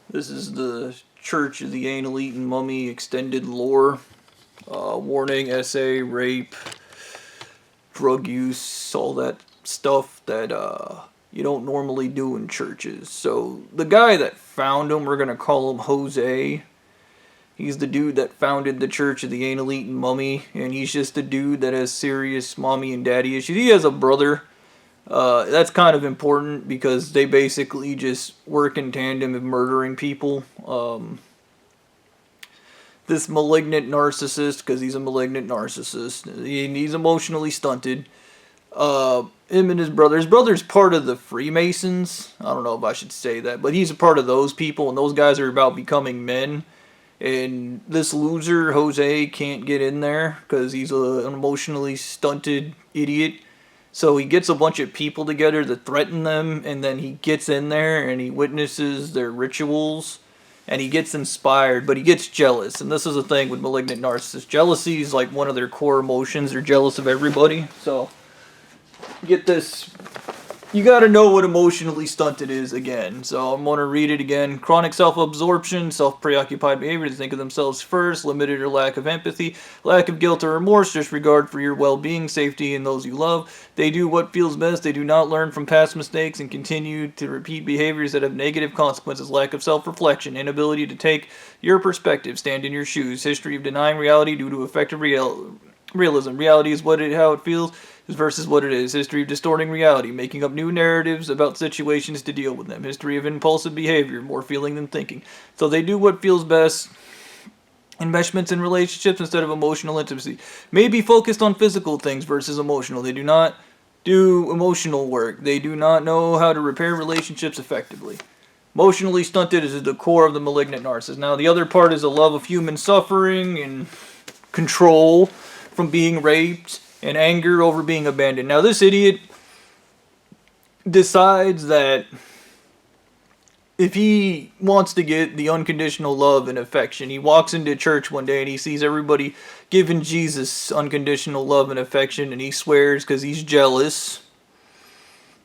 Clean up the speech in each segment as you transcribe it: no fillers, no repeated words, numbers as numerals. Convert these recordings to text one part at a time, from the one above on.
This is the Church of the Anal Eaten Mummy extended lore. Warning, essay, rape, drug use, all that stuff that you don't normally do in churches. So the guy that found him, we're going to call him Jose. He's the dude that founded the Church of the Anal Eaten Mummy, and he's just a dude that has serious mommy and daddy issues. He has a brother. That's kind of important because they basically just work in tandem in murdering people. This malignant narcissist, because he's a malignant narcissist, he's emotionally stunted. Him and his brother's part of the Freemasons. I don't know if I should say that, but he's a part of those people, and those guys are about becoming men. And this loser, Jose, can't get in there because he's an emotionally stunted idiot. So he gets a bunch of people together to threaten them, and then he gets in there and he witnesses their rituals, and he gets inspired, but he gets jealous. And this is the thing with malignant narcissists. Jealousy is like one of their core emotions. They're jealous of everybody. So, get this. You gotta know what emotionally stunted is again. So I'm gonna read it again. Chronic self-absorption, self-preoccupied behavior to think of themselves first, limited or lack of empathy, lack of guilt or remorse, disregard for your well-being, safety, and those you love. They do what feels best. They do not learn from past mistakes and continue to repeat behaviors that have negative consequences. Lack of self-reflection, inability to take your perspective, stand in your shoes. History of denying reality due to effective realism. Reality is how it feels versus what it is. History of distorting reality, making up new narratives about situations to deal with them. History of impulsive behavior, more feeling than thinking. So they do what feels best. Enmeshments in relationships instead of emotional intimacy. May be focused on physical things versus emotional. They do not do emotional work. They do not know how to repair relationships effectively. Emotionally stunted is at the core of the malignant narcissist. Now the other part is a love of human suffering and control from being raped and anger over being abandoned. Now this idiot decides that if he wants to get the unconditional love and affection, he walks into church one day and he sees everybody giving Jesus unconditional love and affection, and he swears because he's jealous.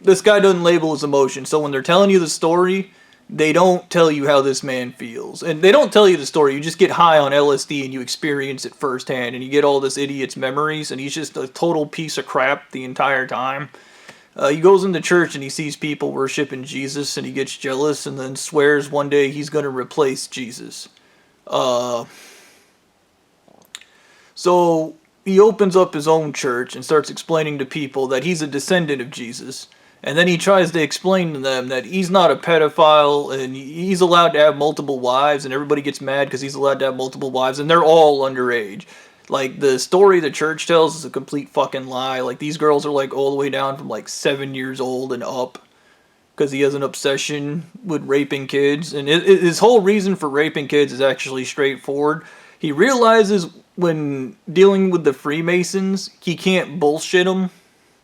This guy doesn't label his emotions, so when they're telling you the story, they don't tell you how this man feels. And they don't tell you the story. You just get high on LSD and you experience it firsthand. And you get all this idiot's memories. And he's just a total piece of crap the entire time. He goes into church and he sees people worshiping Jesus. And he gets jealous and then swears one day he's going to replace Jesus. So he opens up his own church and starts explaining to people that he's a descendant of Jesus. And then he tries to explain to them that he's not a pedophile and he's allowed to have multiple wives, and everybody gets mad because he's allowed to have multiple wives, and they're all underage. Like, the story the church tells is a complete fucking lie. Like, these girls are, like, all the way down from, like, 7 years old and up because he has an obsession with raping kids. And his whole reason for raping kids is actually straightforward. He realizes when dealing with the Freemasons, he can't bullshit them.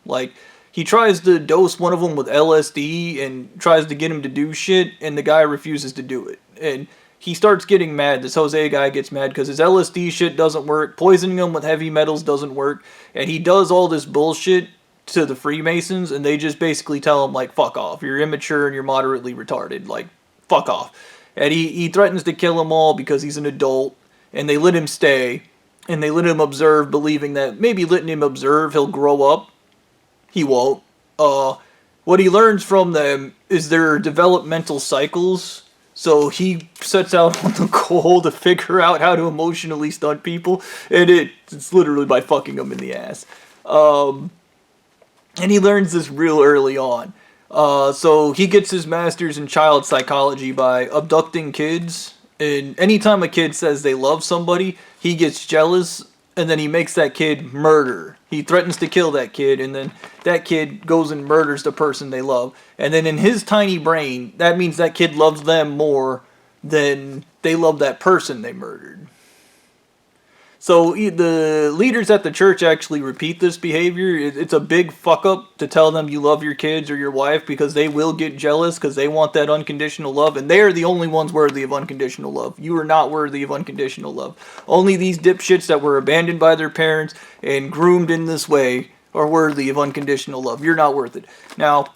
Like, he tries to dose one of them with LSD and tries to get him to do shit, and the guy refuses to do it. And he starts getting mad. This Jose guy gets mad because his LSD shit doesn't work. Poisoning him with heavy metals doesn't work. And he does all this bullshit to the Freemasons, and they just basically tell him, like, fuck off. You're immature and you're moderately retarded. Like, fuck off. And he threatens to kill them all because he's an adult, and they let him stay. And they let him observe, believing that maybe letting him observe, he'll grow up. He won't. What he learns from them is their developmental cycles. So he sets out on the goal to figure out how to emotionally stunt people. And it's literally by fucking them in the ass. And he learns this real early on. So he gets his master's in child psychology by abducting kids. And anytime a kid says they love somebody, he gets jealous. And then he makes that kid murder. He threatens to kill that kid, and then that kid goes and murders the person they love. And then in his tiny brain, that means that kid loves them more than they love that person they murdered. So the leaders at the church actually repeat this behavior. It's a big fuck up to tell them you love your kids or your wife, because they will get jealous because they want that unconditional love, and they are the only ones worthy of unconditional love. You are not worthy of unconditional love. Only these dipshits that were abandoned by their parents and groomed in this way are worthy of unconditional love. You're not worth it. Now,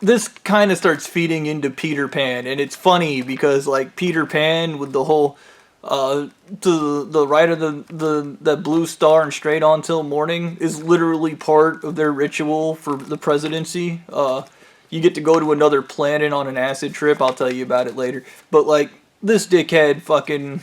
this kind of starts feeding into Peter Pan, and it's funny because like Peter Pan with the whole to the right of the blue star and straight on till morning is literally part of their ritual for the presidency. You get to go to another planet on an acid trip. I'll tell you about it later. But like this dickhead fucking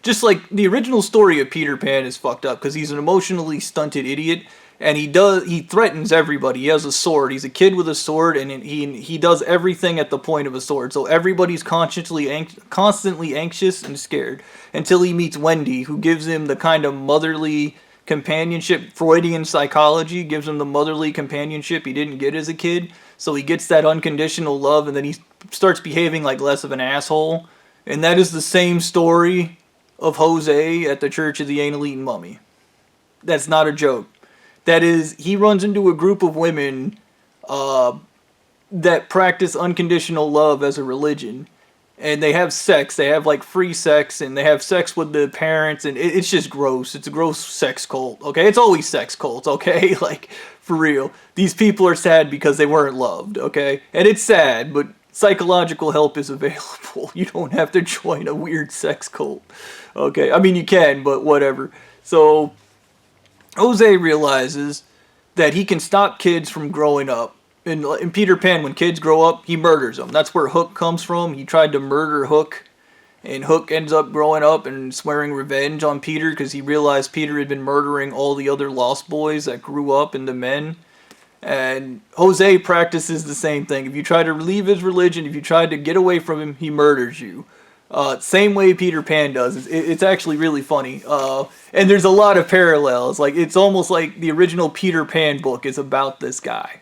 just like the original story of Peter Pan is fucked up because he's an emotionally stunted idiot, and he threatens everybody. He has a sword. He's a kid with a sword, and he does everything at the point of a sword. So everybody's constantly anxious and scared until he meets Wendy, who gives him the kind of motherly companionship. Freudian psychology gives him the motherly companionship he didn't get as a kid. So he gets that unconditional love, and then he starts behaving like less of an asshole. And that is the same story of Jose at the Church of the Anal Eaten Mummy. That's not a joke. That is, he runs into a group of women that practice unconditional love as a religion. And they have sex. They have like free sex, and they have sex with the parents, and it's just gross. It's a gross sex cult, okay? It's always sex cults, okay? Like, for real. These people are sad because they weren't loved, okay? And it's sad, but psychological help is available. You don't have to join a weird sex cult. Okay, I mean you can, but whatever. So Jose realizes that he can stop kids from growing up. In Peter Pan, when kids grow up, he murders them. That's where Hook comes from. He tried to murder Hook, and Hook ends up growing up and swearing revenge on Peter because he realized Peter had been murdering all the other Lost Boys that grew up into men. And Jose practices the same thing. If you try to leave his religion, if you try to get away from him, he murders you. Same way Peter Pan does. It's actually really funny. And there's a lot of parallels. Like, it's almost like the original Peter Pan book is about this guy.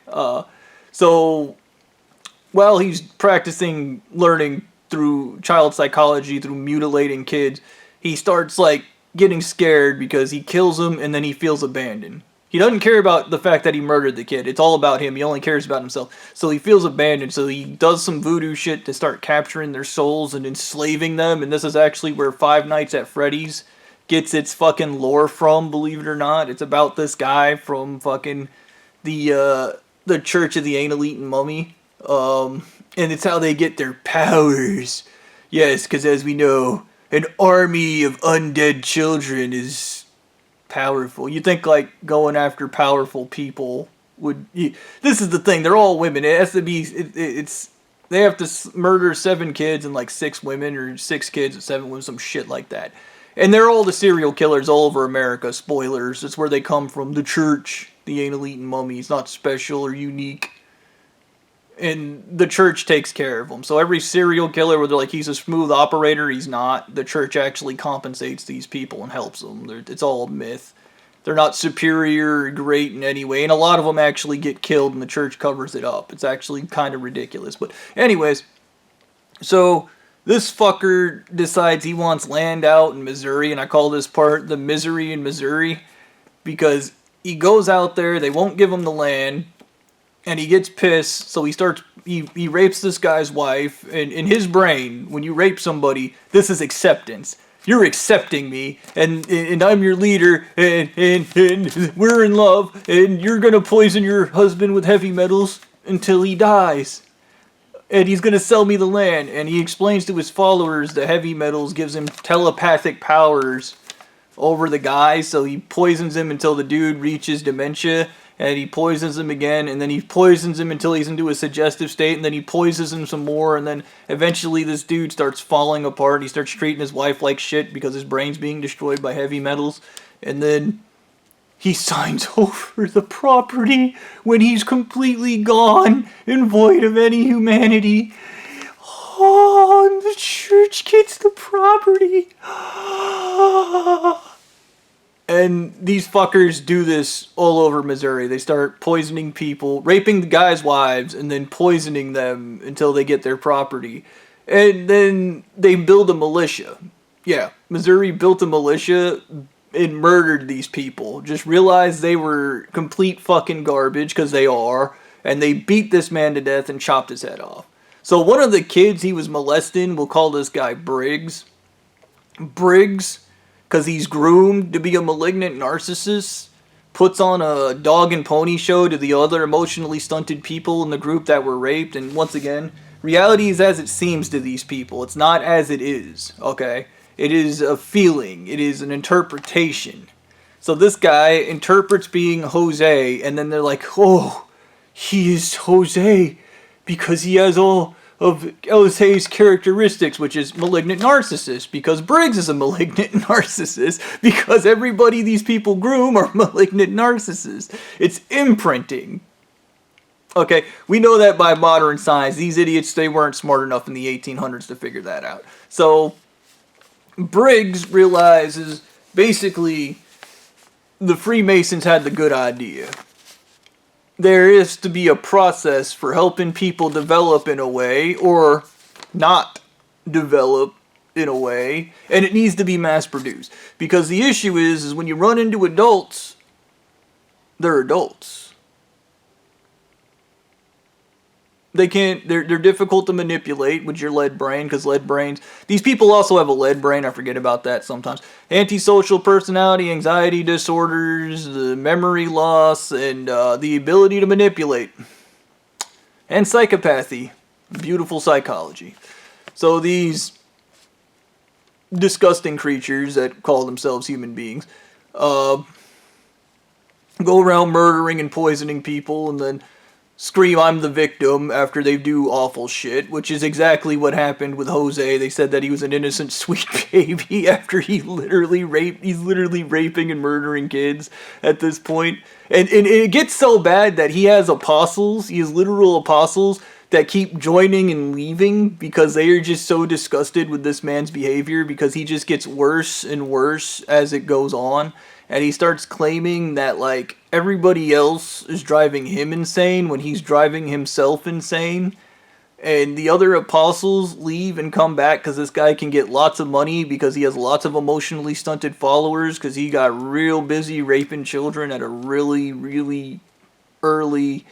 So, while he's practicing learning through child psychology, through mutilating kids, he starts, like, getting scared because he kills them and then he feels abandoned. He doesn't care about the fact that he murdered the kid. It's all about him. He only cares about himself. So he feels abandoned. So he does some voodoo shit to start capturing their souls and enslaving them. And this is actually where Five Nights at Freddy's gets its fucking lore from, believe it or not. It's about this guy from fucking the Church of the Anal Eaten Mummy. And it's how they get their powers. Yes, because as we know, an army of undead children is powerful. You think like going after powerful people would. This is the thing. They're all women. It has to be. It's they have to murder 7 kids and like 6 women, or 6 kids and 7 women, some shit like that. And they're all the serial killers all over America. Spoilers. It's where they come from. The Church, the Anal Eaten Mummy. It's not special or unique. And the church takes care of them. So every serial killer, where they're like, he's a smooth operator, he's not. The church actually compensates these people and helps them. It's all a myth. They're not superior or great in any way. And a lot of them actually get killed and the church covers it up. It's actually kind of ridiculous. But anyways, so this fucker decides he wants land out in Missouri. And I call this part the misery in Missouri. Because he goes out there, they won't give him the land. And he gets pissed, so he rapes this guy's wife, and in his brain, when you rape somebody, this is acceptance. You're accepting me, and I'm your leader, and we're in love, and you're gonna poison your husband with heavy metals until he dies. And he's gonna sell me the land, and he explains to his followers the heavy metals gives him telepathic powers over the guy, so he poisons him until the dude reaches dementia. And he poisons him again, and then he poisons him until he's into a suggestive state, and then he poisons him some more, and then eventually this dude starts falling apart, and he starts treating his wife like shit because his brain's being destroyed by heavy metals, and then he signs over the property when he's completely gone and void of any humanity. Oh, and the church gets the property. And these fuckers do this all over Missouri. They start poisoning people, raping the guys' wives, and then poisoning them until they get their property. And then they build a militia. Yeah, Missouri built a militia and murdered these people. Just realized they were complete fucking garbage, because they are. And they beat this man to death and chopped his head off. So one of the kids he was molesting, we'll call this guy Briggs. Briggs, because he's groomed to be a malignant narcissist, puts on a dog and pony show to the other emotionally stunted people in the group that were raped. And once again, reality is as it seems to these people. It's not as it is, okay? It is a feeling. It is an interpretation. So this guy interprets being Jose, and then they're like, oh, he is Jose because he has all of Jose's characteristics, which is malignant narcissist, because Briggs is a malignant narcissist, because everybody these people groom are malignant narcissists. It's imprinting. Okay, we know that by modern science. These idiots, they weren't smart enough in the 1800s to figure that out. So, Briggs realizes, basically, the Freemasons had the good idea. There is to be a process for helping people develop in a way, or not develop in a way, and it needs to be mass produced. Because the issue is when you run into adults, they're adults. They're difficult to manipulate with your lead brain, because lead brains, these people also have a lead brain, I forget about that sometimes. Antisocial personality, anxiety disorders, the memory loss, and the ability to manipulate. And psychopathy. Beautiful psychology. So these disgusting creatures that call themselves human beings, go around murdering and poisoning people, and then scream I'm the victim after they do awful shit, which is exactly what happened with Jose. They said that he was an innocent sweet baby after he's literally raping and murdering kids at this point. And it gets so bad that he has apostles, he has literal apostles that keep joining and leaving because they are just so disgusted with this man's behavior, because he just gets worse and worse as it goes on. And he starts claiming that, like, everybody else is driving him insane when he's driving himself insane. And the other apostles leave and come back because this guy can get lots of money because he has lots of emotionally stunted followers, because he got real busy raping children at a really, really early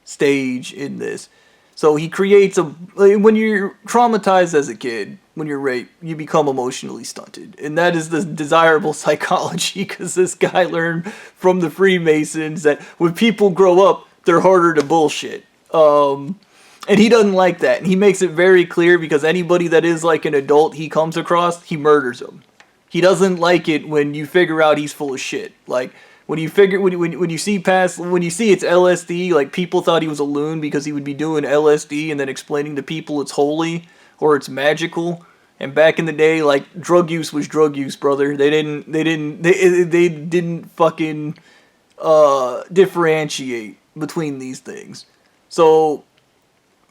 stage in this. So he creates when you're traumatized as a kid, when you're raped, you become emotionally stunted. And that is the desirable psychology, because this guy learned from the Freemasons that when people grow up, they're harder to bullshit. And he doesn't like that. And he makes it very clear, because anybody that is like an adult he comes across, he murders them. He doesn't like it when you figure out he's full of shit. Like, when you see it's LSD, like, people thought he was a loon because he would be doing LSD and then explaining to people it's holy or it's magical. And back in the day, like, drug use was drug use, brother. They didn't fucking differentiate between these things. So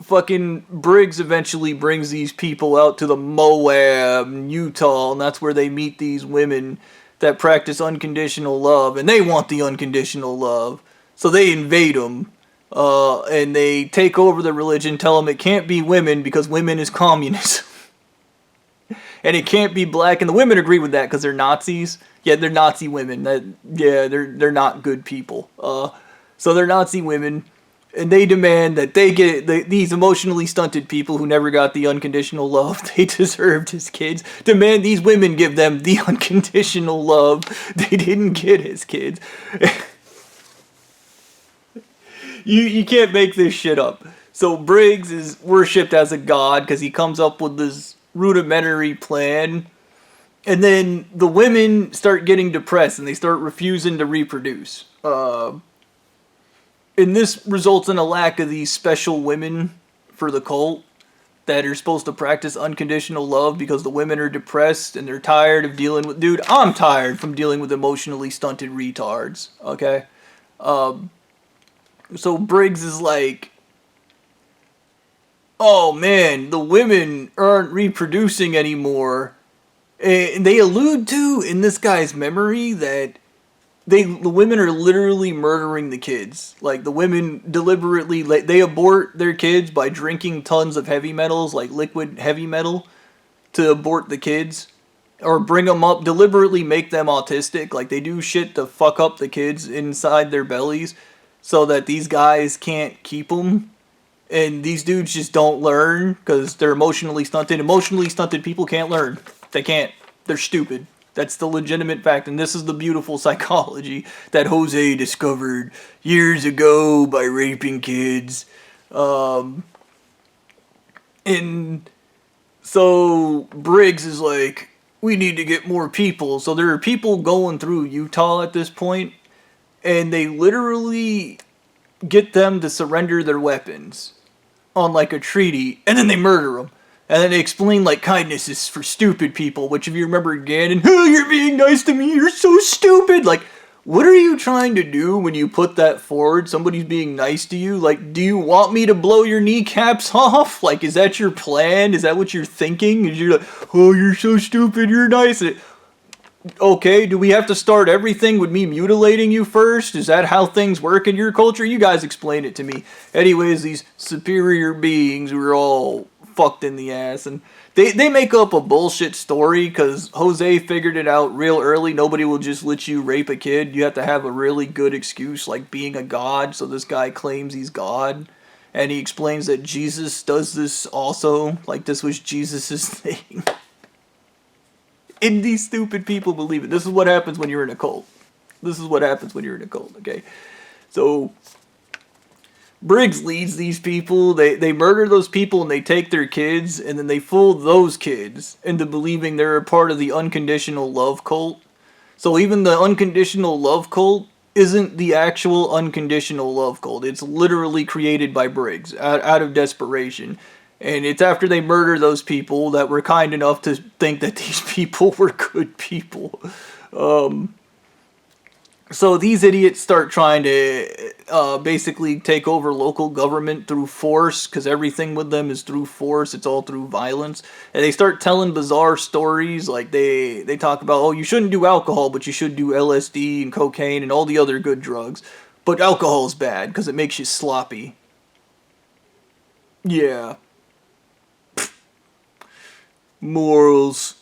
fucking Briggs eventually brings these people out to the Moab, Utah, and that's where they meet these women that practice unconditional love, and they want the unconditional love, so they invade them, and they take over the religion, tell them it can't be women because women is communism, and it can't be black, and the women agree with that because they're Nazis. Yeah, they're Nazi women. They're not good people. So they're Nazi women, and they demand that they get these emotionally stunted people who never got the unconditional love they deserved as kids. Demand these women give them the unconditional love they didn't get as kids. You can't make this shit up. So Briggs is worshipped as a god because he comes up with this rudimentary plan. And then the women start getting depressed and they start refusing to reproduce. And this results in a lack of these special women for the cult that are supposed to practice unconditional love, because the women are depressed and they're tired of dealing with... Dude, I'm tired from dealing with emotionally stunted retards, okay? So Briggs is like, oh man, the women aren't reproducing anymore. And they allude to, in this guy's memory, that the women are literally murdering the kids. Like, the women deliberately, they abort their kids by drinking tons of heavy metals, like liquid heavy metal, to abort the kids. Or bring them up, deliberately make them autistic. Like, they do shit to fuck up the kids inside their bellies so that these guys can't keep them. And these dudes just don't learn because they're emotionally stunted. Emotionally stunted people can't learn. They can't. They're stupid. That's the legitimate fact, and this is the beautiful psychology that Jose discovered years ago by raping kids. And so Briggs is like, we need to get more people. So there are people going through Utah at this point, and they literally get them to surrender their weapons on like a treaty, and then they murder them. And then they explain like kindness is for stupid people, which if you remember Ganon, oh, you're being nice to me, you're so stupid. Like, what are you trying to do when you put that forward? Somebody's being nice to you? Like, do you want me to blow your kneecaps off? Like, is that your plan? Is that what you're thinking? Is you're like, oh, you're so stupid, you're nice. Okay, do we have to start everything with me mutilating you first? Is that how things work in your culture? You guys explain it to me. Anyways, these superior beings were all fucked in the ass, and they make up a bullshit story because Jose figured it out real early. Nobody will just let you rape a kid. You have to have a really good excuse, like being a god, so this guy claims he's God. And he explains that Jesus does this also, like this was Jesus's thing. And these stupid people believe it. This is what happens when you're in a cult. This is what happens when you're in a cult, okay? So, Briggs leads these people. They murder those people and they take their kids, and then they fool those kids into believing they're a part of the unconditional love cult. So even the unconditional love cult isn't the actual unconditional love cult. It's literally created by Briggs out of desperation. And it's after they murder those people that were kind enough to think that these people were good people. So these idiots start trying to basically take over local government through force, because everything with them is through force. It's all through violence. And they start telling bizarre stories, like they talk about, oh, you shouldn't do alcohol, but you should do LSD and cocaine and all the other good drugs. But alcohol's bad, because it makes you sloppy. Yeah. Morals.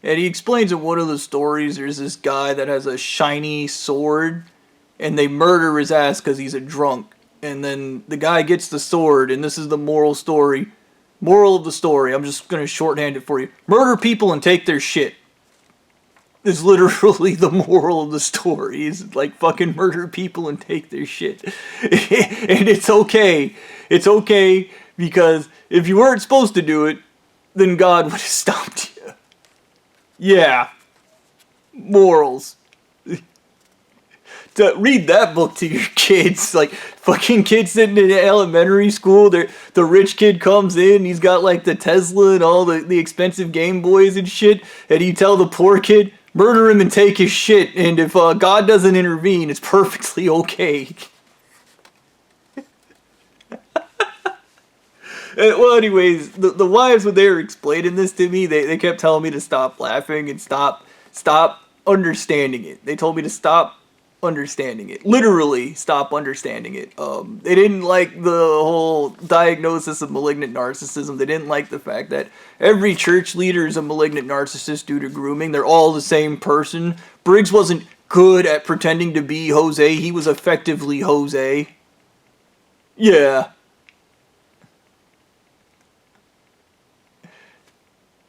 And he explains in one of the stories, there's this guy that has a shiny sword, and they murder his ass because he's a drunk. And then the guy gets the sword, and this is the moral story. Moral of the story, I'm just going to shorthand it for you. Murder people and take their shit. Is literally the moral of the story. Is like fucking murder people and take their shit. And it's okay. It's okay because if you weren't supposed to do it, then God would have stopped you. Yeah. Morals. To read that book to your kids, like fucking kids sitting in elementary school, the rich kid comes in, he's got like the Tesla and all the expensive Game Boys and shit, and you tell the poor kid, murder him and take his shit, and if God doesn't intervene, it's perfectly okay. Well, anyways, the wives, when they were explaining this to me, they kept telling me to stop laughing and stop understanding it. They told me to stop understanding it. Literally, stop understanding it. They didn't like the whole diagnosis of malignant narcissism. They didn't like the fact that every church leader is a malignant narcissist due to grooming. They're all the same person. Briggs wasn't good at pretending to be Jose. He was effectively Jose. Yeah.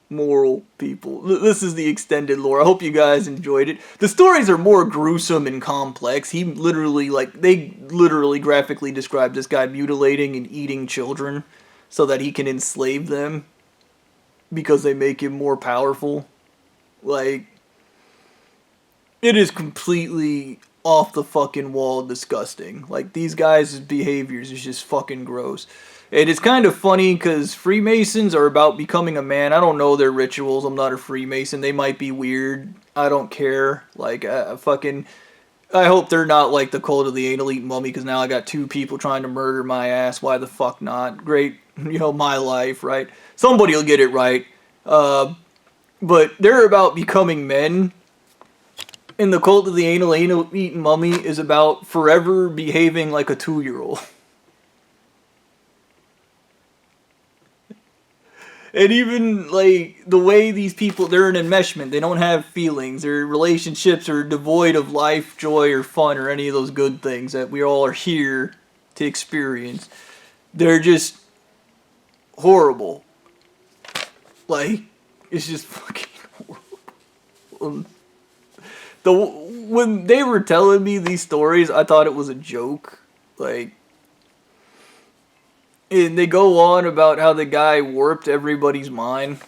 Moral people. This is the extended lore. I hope you guys enjoyed it. The stories are more gruesome and complex. They literally graphically describe this guy mutilating and eating children so that he can enslave them because they make him more powerful. Like, it is completely off the fucking wall disgusting. Like, these guys' behaviors is just fucking gross. And it's kind of funny because Freemasons are about becoming a man. I don't know their rituals. I'm not a Freemason. They might be weird. I don't care. Like, I hope they're not like the cult of the anal eating mummy, because now I got two people trying to murder my ass. Why the fuck not? Great, my life, right? Somebody will get it right. But they're about becoming men. And the cult of the anal eating mummy is about forever behaving like a 2-year-old. And even, like, the way these people, they're an enmeshment. They don't have feelings. Their relationships are devoid of life, joy, or fun, or any of those good things that we all are here to experience. They're just horrible. Like, it's just fucking horrible. When they were telling me these stories, I thought it was a joke. Like, and they go on about how the guy warped everybody's mind.